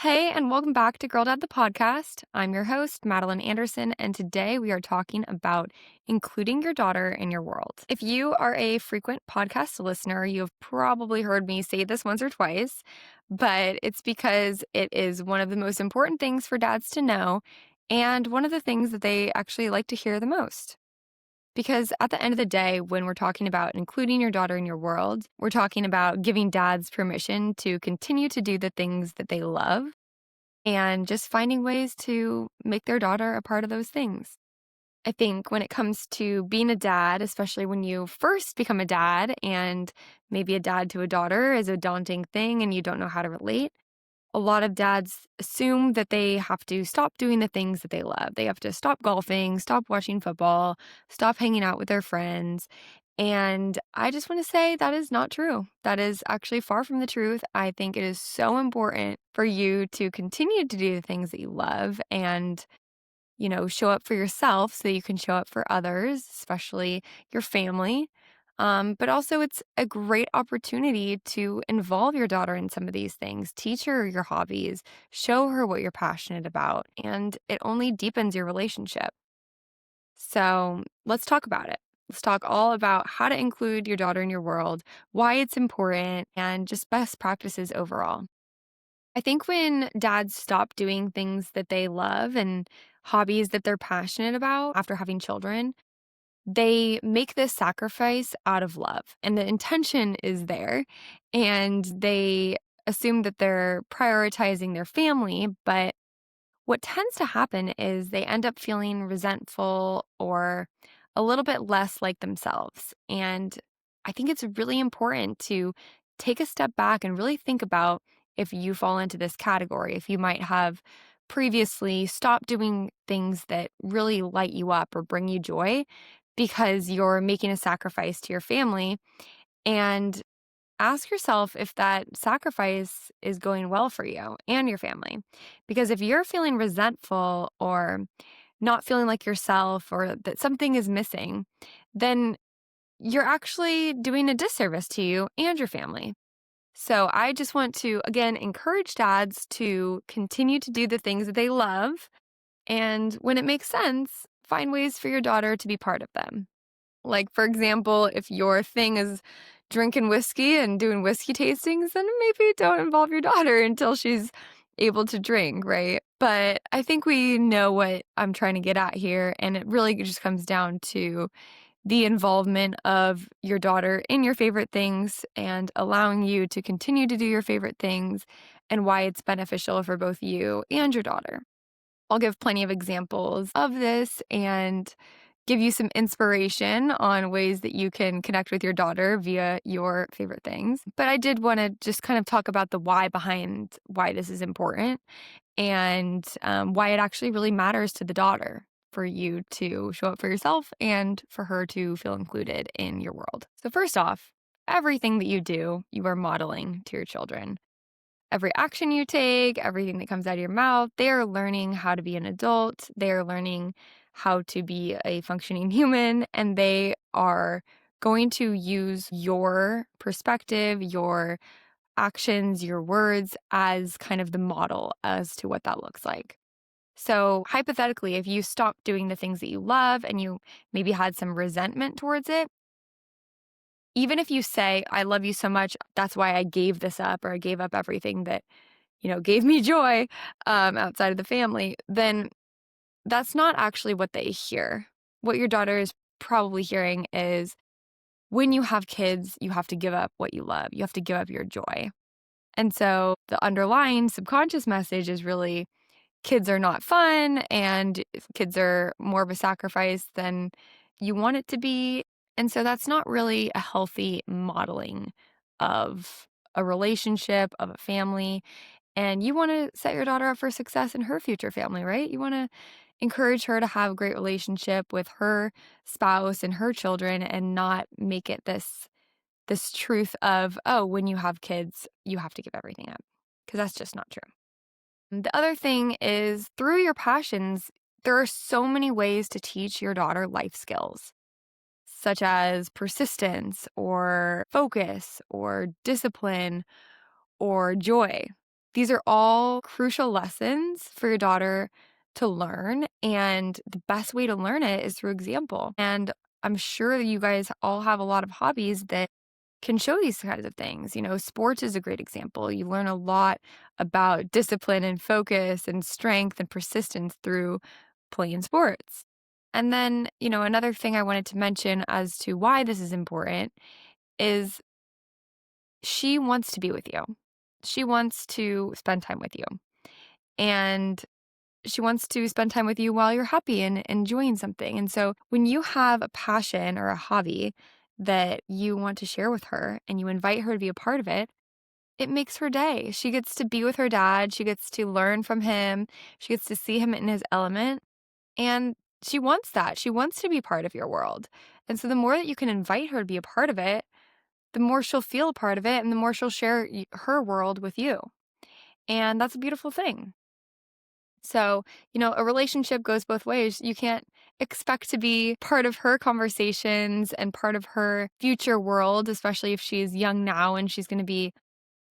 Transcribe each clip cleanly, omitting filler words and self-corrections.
Hey, and welcome back to Girl Dad the podcast. I'm your host, Madeline Anderson, and today we are talking about including your daughter in your world. If you are a frequent podcast listener, you have probably heard me say this once or twice, but it's because it is one of the most important things for dads to know, and one of the things that they actually like to hear the most. Because at the end of the day, when we're talking about including your daughter in your world, we're talking about giving dads permission to continue to do the things that they love and just finding ways to make their daughter a part of those things. I think when it comes to being a dad, especially when you first become a dad and maybe a dad to a daughter is a daunting thing and you don't know how to relate, a lot of dads assume that they have to stop doing the things that they love. They have to stop golfing, stop watching football, stop hanging out with their friends. And I just want to say that is not true. That is actually far from the truth. I think it is so important for you to continue to do the things that you love and, show up for yourself so that you can show up for others, especially your family. But also, it's a great opportunity to involve your daughter in some of these things. Teach her your hobbies, show her what you're passionate about, and it only deepens your relationship. So let's talk about it. Let's talk all about how to include your daughter in your world, why it's important, and just best practices overall. I think when dads stop doing things that they love and hobbies that they're passionate about after having children, they make this sacrifice out of love, and the intention is there, and they assume that they're prioritizing their family. But what tends to happen is they end up feeling resentful or a little bit less like themselves. And I think it's really important to take a step back and really think about if you fall into this category, if you might have previously stopped doing things that really light you up or bring you joy because you're making a sacrifice to your family. And ask yourself if that sacrifice is going well for you and your family. Because if you're feeling resentful or not feeling like yourself or that something is missing, then you're actually doing a disservice to you and your family. So I just want to, again, encourage dads to continue to do the things that they love. And when it makes sense, find ways for your daughter to be part of them. Like, for example, if your thing is drinking whiskey and doing whiskey tastings, then maybe don't involve your daughter until she's able to drink, right? But I think we know what I'm trying to get at here. And it really just comes down to the involvement of your daughter in your favorite things and allowing you to continue to do your favorite things and why it's beneficial for both you and your daughter. I'll give plenty of examples of this and give you some inspiration on ways that you can connect with your daughter via your favorite things. But I did want to just kind of talk about the why behind why this is important and why it actually really matters to the daughter for you to show up for yourself and for her to feel included in your world. So, first off, everything that you do, you are modeling to your children. Every action you take, everything that comes out of your mouth, they are learning how to be an adult. They are learning how to be a functioning human, and they are going to use your perspective, your actions, your words as kind of the model as to what that looks like. So, hypothetically, if you stopped doing the things that you love and you maybe had some resentment towards it, even if you say, I love you so much, that's why I gave this up or I gave up everything that, gave me joy outside of the family, then that's not actually what they hear. What your daughter is probably hearing is when you have kids, you have to give up what you love. You have to give up your joy. And so the underlying subconscious message is really kids are not fun and kids are more of a sacrifice than you want it to be. And so that's not really a healthy modeling of a relationship, of a family. And you want to set your daughter up for success in her future family, right? You want to encourage her to have a great relationship with her spouse and her children and not make it this truth of, oh, when you have kids, you have to give everything up. Because that's just not true. The other thing is through your passions, there are so many ways to teach your daughter life skills, such as persistence or focus or discipline or joy. These are all crucial lessons for your daughter to learn, and the best way to learn it is through example. And I'm sure you guys all have a lot of hobbies that can show these kinds of things. Sports is a great example. You learn a lot about discipline and focus and strength and persistence through playing sports. And then, another thing I wanted to mention as to why this is important is she wants to be with you. She wants to spend time with you. And she wants to spend time with you while you're happy and enjoying something. And so when you have a passion or a hobby that you want to share with her and you invite her to be a part of it, it makes her day. She gets to be with her dad. She gets to learn from him. She gets to see him in his element. And she wants that. She wants to be part of your world. And so the more that you can invite her to be a part of it, the more she'll feel a part of it and the more she'll share her world with you. And that's a beautiful thing. So, a relationship goes both ways. You can't expect to be part of her conversations and part of her future world, especially if she's young now and she's going to be,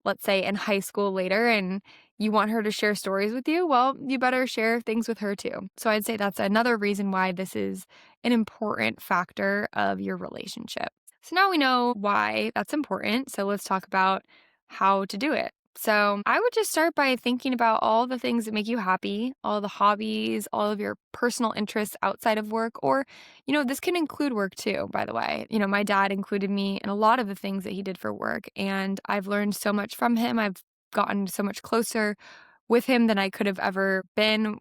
let's say, in high school later, and you want her to share stories with you. Well, you better share things with her too. So I'd say that's another reason why this is an important factor of your relationship. So now we know why that's important. So let's talk about how to do it. So I would just start by thinking about all the things that make you happy, all the hobbies, all of your personal interests outside of work, or, this can include work too, by the way. My dad included me in a lot of the things that he did for work, and I've learned so much from him. I've gotten so much closer with him than I could have ever been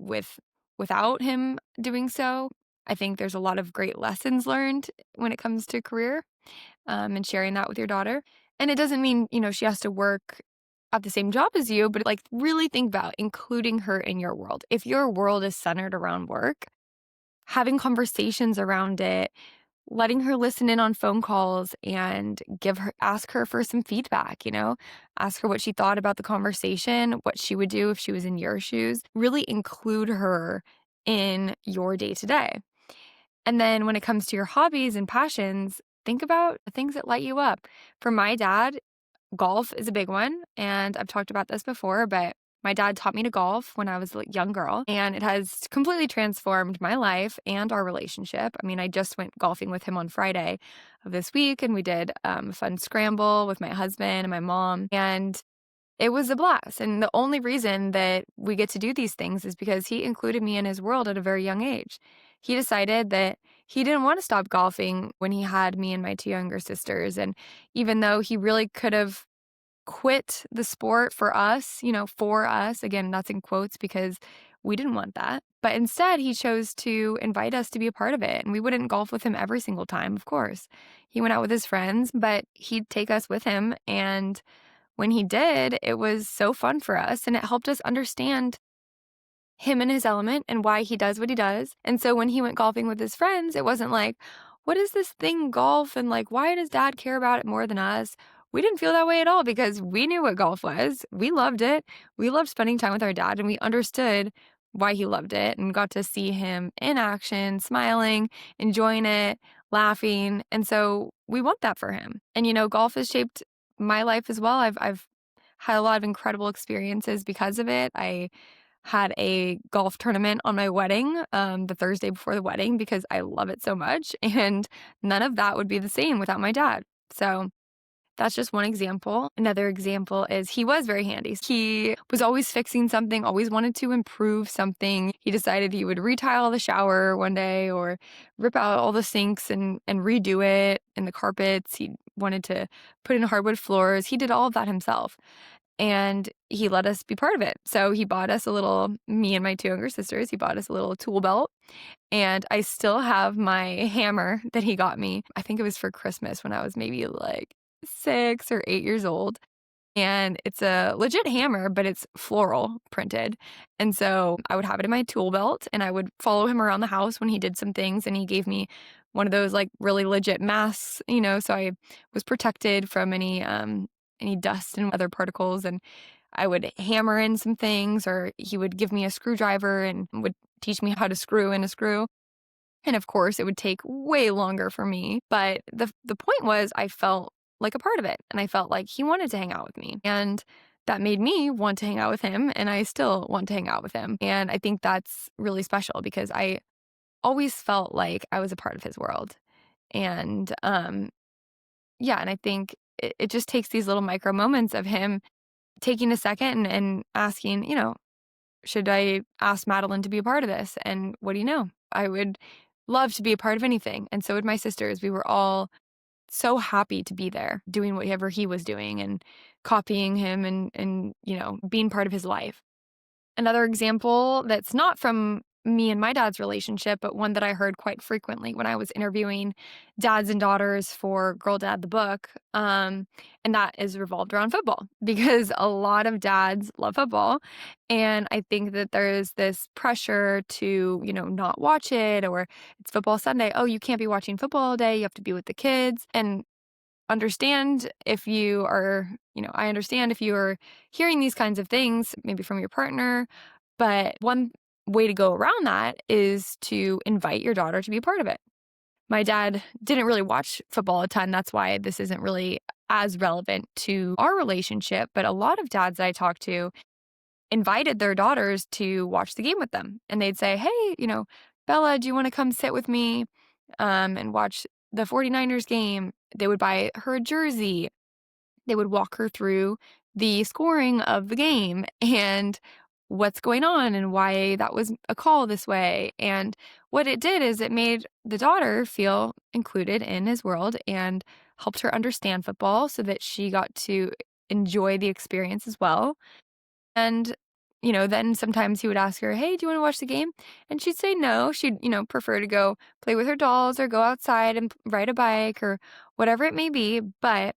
without him doing so. I think there's a lot of great lessons learned when it comes to career, and sharing that with your daughter. And it doesn't mean, she has to work at the same job as you, but really think about including her in your world. If your world is centered around work, having conversations around it, letting her listen in on phone calls and ask her for some feedback, ask her what she thought about the conversation, what she would do if she was in your shoes, really include her in your day to day. And then when it comes to your hobbies and passions, think about the things that light you up. For my dad, golf is a big one, and I've talked about this before, but my dad taught me to golf when I was a young girl, and it has completely transformed my life and our relationship. I mean, I just went golfing with him on Friday of this week, and we did a fun scramble with my husband and my mom, and it was a blast. And the only reason that we get to do these things is because he included me in his world at a very young age. He decided that he didn't want to stop golfing when he had me and my two younger sisters. And even though he really could have quit the sport for us, again, that's in quotes because we didn't want that. But instead, he chose to invite us to be a part of it. And we wouldn't golf with him every single time, of course. He went out with his friends, but he'd take us with him. And when he did, it was so fun for us. And it helped us understand him and his element and why he does what he does. And so when he went golfing with his friends, it wasn't like, what is this thing, golf? And why does dad care about it more than us? We didn't feel that way at all because we knew what golf was. We loved it. We loved spending time with our dad, and we understood why he loved it and got to see him in action, smiling, enjoying it, laughing. And so we want that for him. And, golf has shaped my life as well. I've had a lot of incredible experiences because of it. I had a golf tournament on my wedding, the Thursday before the wedding, because I love it so much. And none of that would be the same without my dad. So that's just one example. Another example is he was very handy. He was always fixing something, always wanted to improve something. He decided he would retile the shower one day or rip out all the sinks and redo it and the carpets. He wanted to put in hardwood floors. He did all of that himself. And he let us be part of it. So he bought us me and my two younger sisters, he bought us a little tool belt. And I still have my hammer that he got me. I think it was for Christmas when I was maybe 6 or 8 years old. And it's a legit hammer, but it's floral printed. And so I would have it in my tool belt and I would follow him around the house when he did some things. And he gave me one of those really legit masks, so I was protected from any dust and other particles. And I would hammer in some things, or he would give me a screwdriver and would teach me how to screw in a screw. And of course, it would take way longer for me. But the point was I felt like a part of it. And I felt like he wanted to hang out with me. And that made me want to hang out with him, and I still want to hang out with him. And I think that's really special because I always felt like I was a part of his world. And yeah, and I think it just takes these little micro moments of him taking a second and asking, should I ask Madeline to be a part of this? And what do you know? I would love to be a part of anything. And so would my sisters. We were all so happy to be there doing whatever he was doing and copying him and being part of his life. Another example that's not from me and my dad's relationship, but one that I heard quite frequently when I was interviewing dads and daughters for Girl Dad the Book, and that is revolved around football because a lot of dads love football. And I think that there's this pressure to, not watch it, or it's football Sunday. Oh, you can't be watching football all day. You have to be with the kids. And understand if you are, I understand if you are hearing these kinds of things, maybe from your partner, but one way to go around that is to invite your daughter to be a part of it. My dad didn't really watch football a ton. That's why this isn't really as relevant to our relationship. But a lot of dads that I talked to invited their daughters to watch the game with them. And they'd say, hey, Bella, do you want to come sit with me and watch the 49ers game? They would buy her a jersey. They would walk her through the scoring of the game and what's going on and why that was a call this way. And what it did is it made the daughter feel included in his world and helped her understand football so that she got to enjoy the experience as well. And, then sometimes he would ask her, hey, do you want to watch the game? And she'd say no. She'd, prefer to go play with her dolls or go outside and ride a bike or whatever it may be. But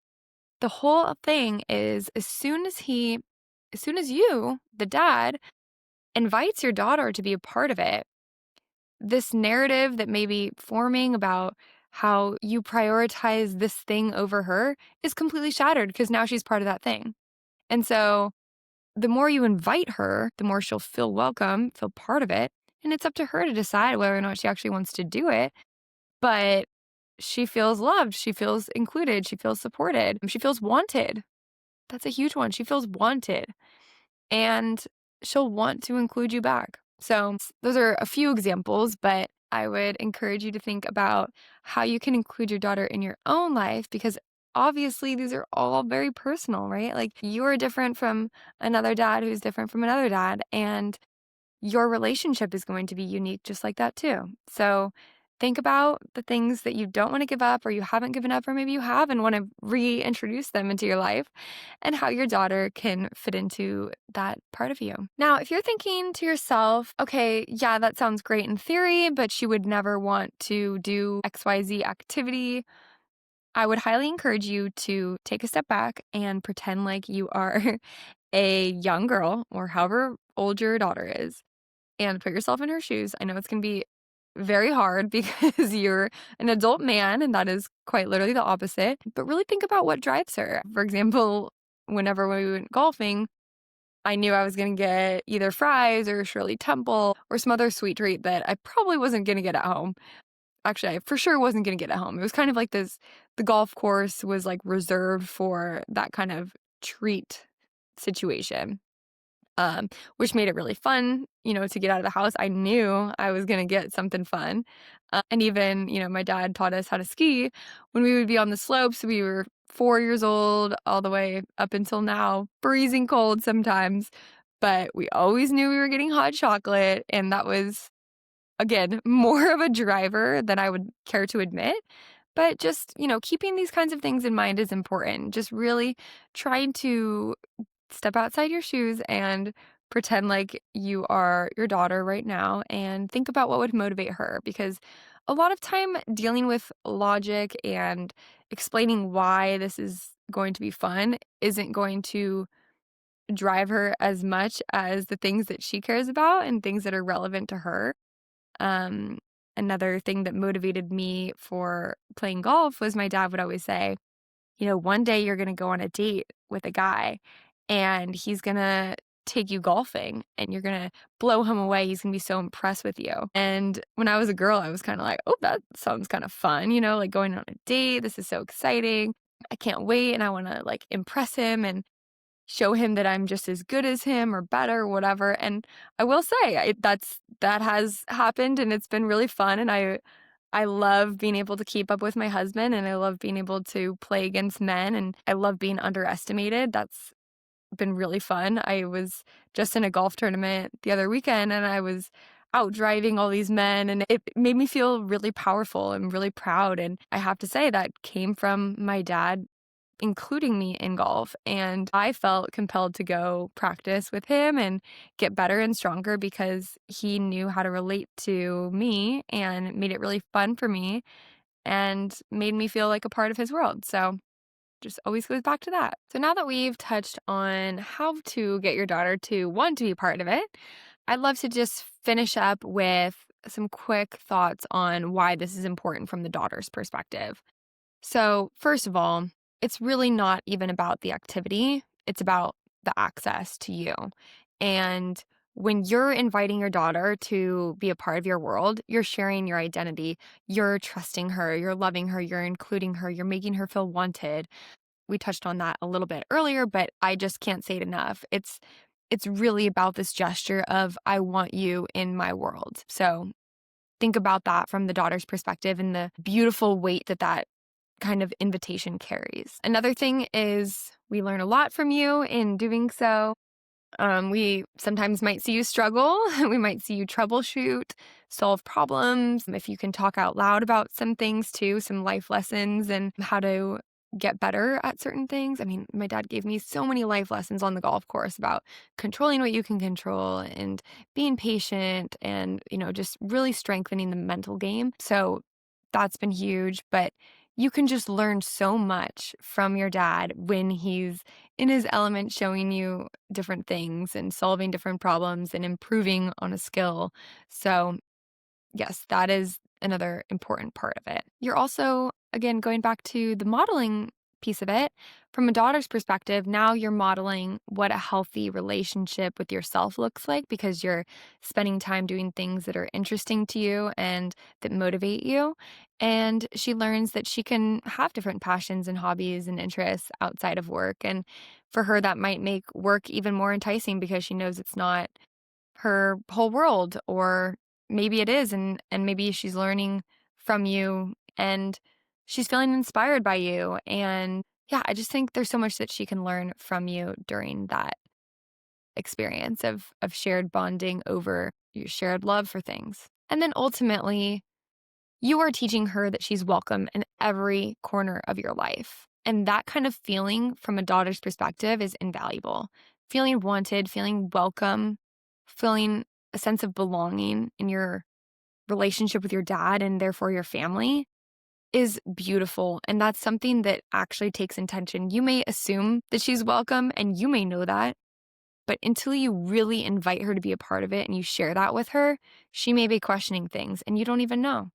the whole thing is as soon as you, the dad, invites your daughter to be a part of it, this narrative that may be forming about how you prioritize this thing over her is completely shattered because now she's part of that thing. And so the more you invite her, the more she'll feel welcome, feel part of it. And it's up to her to decide whether or not she actually wants to do it. But she feels loved. She feels included. She feels supported. She feels wanted. That's a huge one. She feels wanted. And she'll want to include you back. So those are a few examples, but I would encourage you to think about how you can include your daughter in your own life because obviously these are all very personal, right? Like you are different from another dad who's different from another dad. And your relationship is going to be unique just like that too. So think about the things that you don't want to give up or you haven't given up, or maybe you have and want to reintroduce them into your life and how your daughter can fit into that part of you. Now, if you're thinking to yourself, okay, yeah, that sounds great in theory, but she would never want to do XYZ activity, I would highly encourage you to take a step back and pretend like you are a young girl or however old your daughter is and put yourself in her shoes. I know it's going to be very hard because you're an adult man and that is quite literally the opposite, but really think about what drives her. For example, whenever we went golfing, I knew I was going to get either fries or Shirley Temple or some other sweet treat that I probably wasn't going to get at home. Actually, I for sure wasn't going to get at home. It was kind of like this, the golf course was like reserved for that kind of treat situation. Which made it really fun, to get out of the house. I knew I was going to get something fun. And even, my dad taught us how to ski when we would be on the slopes. We were 4 years old all the way up until now, freezing cold sometimes. But we always knew we were getting hot chocolate. And that was, again, more of a driver than I would care to admit. But just, keeping these kinds of things in mind is important. Just really trying to step outside your shoes and pretend like you are your daughter right now and think about what would motivate her, because a lot of time dealing with logic and explaining why this is going to be fun isn't going to drive her as much as the things that she cares about and things that are relevant to her. Um, Another thing that motivated me for playing golf was my dad would always say, one day you're going to go on a date with a guy and he's going to take you golfing and you're going to blow him away. He's going to be so impressed with you. And when I was a girl, I was kind of like, oh, that sounds kind of fun, like going on a date. This is so exciting. I can't wait. And I want to like impress him. And show him that I'm just as good as him or better or whatever. And I will say that has happened, and it's been really fun. And I love being able to keep up with my husband, and I love being able to play against men, and I love being underestimated. That's been really fun. I was just in a golf tournament the other weekend, and I was out driving all these men, and it made me feel really powerful and really proud. And I have to say that came from my dad including me in golf. And I felt compelled to go practice with him and get better and stronger because he knew how to relate to me and made it really fun for me and made me feel like a part of his world. So just always goes back to that. So now that we've touched on how to get your daughter to want to be part of it, I'd love to just finish up with some quick thoughts on why this is important from the daughter's perspective. So, first of all, it's really not even about the activity, it's about the access to you. And when you're inviting your daughter to be a part of your world, you're sharing your identity, you're trusting her, you're loving her, you're including her, you're making her feel wanted. We touched on that a little bit earlier, but I just can't say it enough. It's really about this gesture of I want you in my world. So, think about that from the daughter's perspective and the beautiful weight that kind of invitation carries. Another thing is we learn a lot from you in doing so. We sometimes might see you struggle. We might see you troubleshoot, solve problems. If you can talk out loud about some things too, some life lessons and how to get better at certain things. I mean, my dad gave me so many life lessons on the golf course about controlling what you can control and being patient and, just really strengthening the mental game. So that's been huge. But you can just learn so much from your dad when he's in his element, showing you different things and solving different problems and improving on a skill. So, yes, that is another important part of it. You're also, again, going back to the modeling piece of it, from a daughter's perspective, now you're modeling what a healthy relationship with yourself looks like because you're spending time doing things that are interesting to you and that motivate you. And she learns that she can have different passions and hobbies and interests outside of work. And for her, that might make work even more enticing because she knows it's not her whole world, or maybe it is, and maybe she's learning from you and she's feeling inspired by you. And yeah, I just think there's so much that she can learn from you during that experience of shared bonding over your shared love for things. And then ultimately, you are teaching her that she's welcome in every corner of your life. And that kind of feeling from a daughter's perspective is invaluable. Feeling wanted, feeling welcome, feeling a sense of belonging in your relationship with your dad and therefore your family is beautiful. And that's something that actually takes intention. You may assume that she's welcome and you may know that, but until you really invite her to be a part of it and you share that with her, she may be questioning things and you don't even know.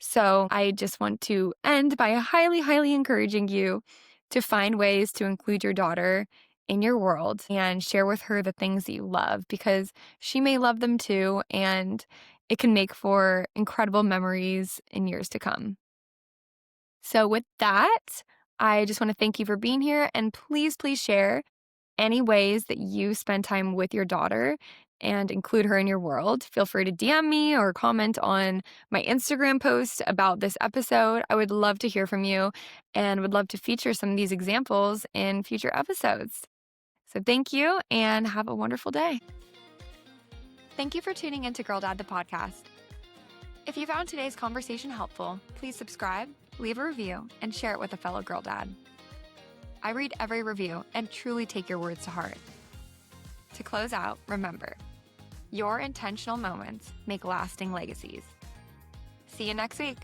So I just want to end by highly, highly encouraging you to find ways to include your daughter in your world and share with her the things that you love because she may love them too, and it can make for incredible memories in years to come. So with that, I just want to thank you for being here, and please, please share any ways that you spend time with your daughter and include her in your world. Feel free to DM me or comment on my Instagram post about this episode. I would love to hear from you and would love to feature some of these examples in future episodes. So thank you and have a wonderful day. Thank you for tuning into Girl Dad, the podcast. If you found today's conversation helpful, please subscribe, leave a review, and share it with a fellow Girl Dad. I read every review and truly take your words to heart. To close out, remember, your intentional moments make lasting legacies. See you next week.